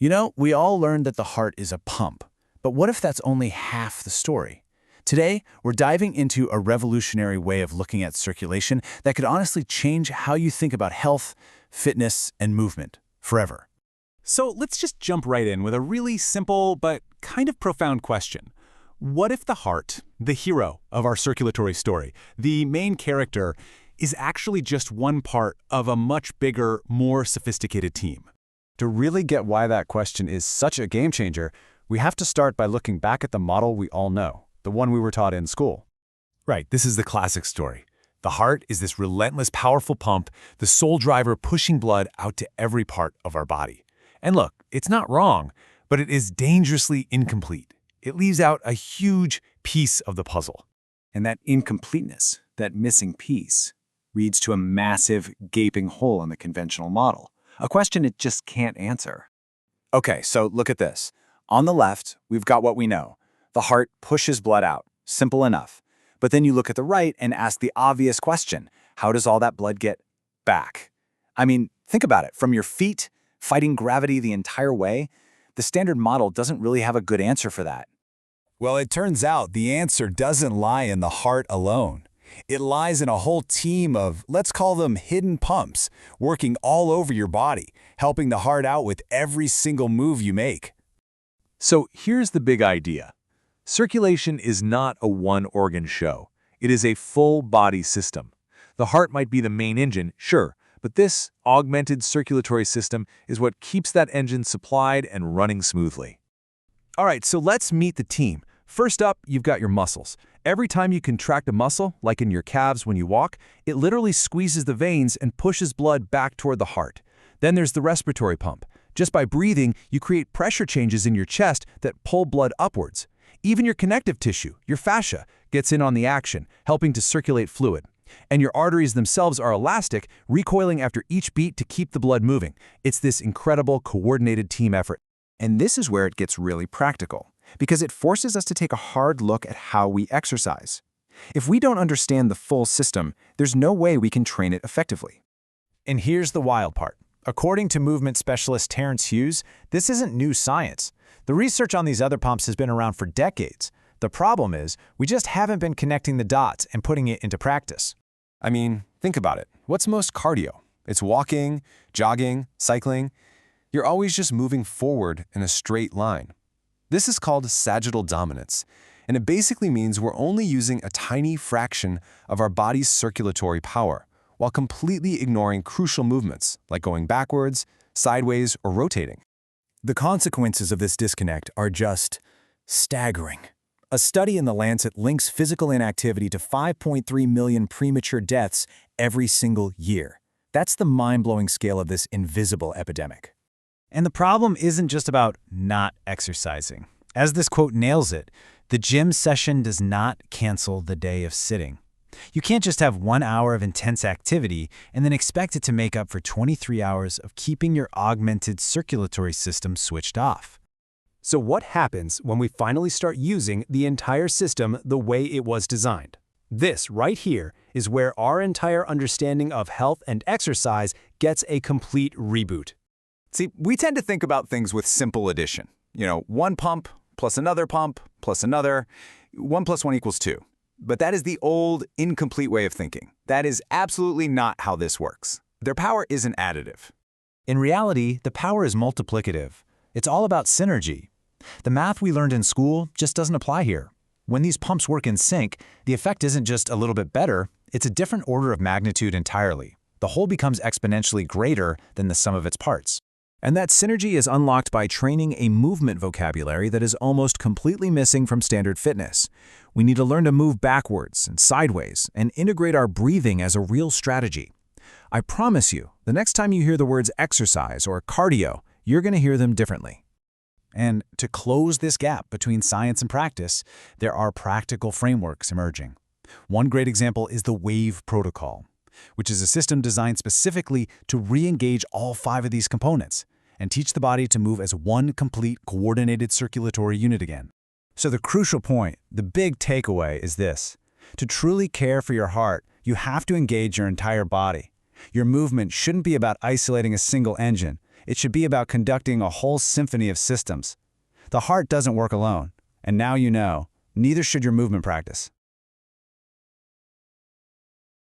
You know, we all learned that the heart is a pump, but what if that's only half the story? Today, we're diving into a revolutionary way of looking at circulation that could honestly change how you think about health, fitness, and movement forever. So let's just jump right in with a really simple but kind of profound question. What if the heart, the hero of our circulatory story, the main character, is actually just one part of a much bigger, more sophisticated team? To really get why that question is such a game changer, we have to start by looking back at the model we all know, the one we were taught in school. Right, this is the classic story. The heart is this relentless, powerful pump, the sole driver pushing blood out to every part of our body. And look, it's not wrong, but it is dangerously incomplete. It leaves out a huge piece of the puzzle. And that incompleteness, that missing piece, leads to a massive, gaping hole in the conventional model, a question it just can't answer. Okay, so look at this. On the left, we've got what we know. The heart pushes blood out. Simple enough. But then you look at the right and ask the obvious question. How does all that blood get back? I mean, think about it. From your feet, fighting gravity the entire way, the standard model doesn't really have a good answer for that. Well, it turns out the answer doesn't lie in the heart alone. It lies in a whole team of, let's call them hidden pumps, working all over your body, helping the heart out with every single move you make. So here's the big idea. Circulation is not a one-organ show. It is a full-body system. The heart might be the main engine, sure, but this augmented circulatory system is what keeps that engine supplied and running smoothly. All right, so let's meet the team. First up, you've got your muscles. Every time you contract a muscle, like in your calves when you walk, it literally squeezes the veins and pushes blood back toward the heart. Then there's the respiratory pump. Just by breathing, you create pressure changes in your chest that pull blood upwards. Even your connective tissue, your fascia, gets in on the action, helping to circulate fluid. And your arteries themselves are elastic, recoiling after each beat to keep the blood moving. It's this incredible, coordinated team effort. And this is where it gets really practical, because it forces us to take a hard look at how we exercise. If we don't understand the full system, there's no way we can train it effectively. And here's the wild part. According to movement specialist Terence Hughes, this isn't new science. The research on these other pumps has been around for decades. The problem is, we just haven't been connecting the dots and putting it into practice. I mean, think about it. What's most cardio? It's walking, jogging, cycling. You're always just moving forward in a straight line. This is called sagittal dominance, and it basically means we're only using a tiny fraction of our body's circulatory power, while completely ignoring crucial movements like going backwards, sideways, or rotating. The consequences of this disconnect are just staggering. A study in The Lancet links physical inactivity to 5.3 million premature deaths every single year. That's the mind-blowing scale of this invisible epidemic. And the problem isn't just about not exercising. As this quote nails it, the gym session does not cancel the day of sitting. You can't just have 1 hour of intense activity and then expect it to make up for 23 hours of keeping your augmented circulatory system switched off. So what happens when we finally start using the entire system the way it was designed? This right here is where our entire understanding of health and exercise gets a complete reboot. See, we tend to think about things with simple addition. You know, one pump plus another pump plus another. 1 + 1 = 2. But that is the old, incomplete way of thinking. That is absolutely not how this works. Their power isn't additive. In reality, the power is multiplicative. It's all about synergy. The math we learned in school just doesn't apply here. When these pumps work in sync, the effect isn't just a little bit better, it's a different order of magnitude entirely. The whole becomes exponentially greater than the sum of its parts. And that synergy is unlocked by training a movement vocabulary that is almost completely missing from standard fitness. We need to learn to move backwards and sideways and integrate our breathing as a real strategy. I promise you, the next time you hear the words exercise or cardio, you're going to hear them differently. And to close this gap between science and practice, there are practical frameworks emerging. One great example is the WAVE protocol, which is a system designed specifically to re-engage all 5 of these components and teach the body to move as one complete coordinated circulatory unit again. So the crucial point, the big takeaway is this. To truly care for your heart, you have to engage your entire body. Your movement shouldn't be about isolating a single engine. It should be about conducting a whole symphony of systems. The heart doesn't work alone, and now you know, neither should your movement practice.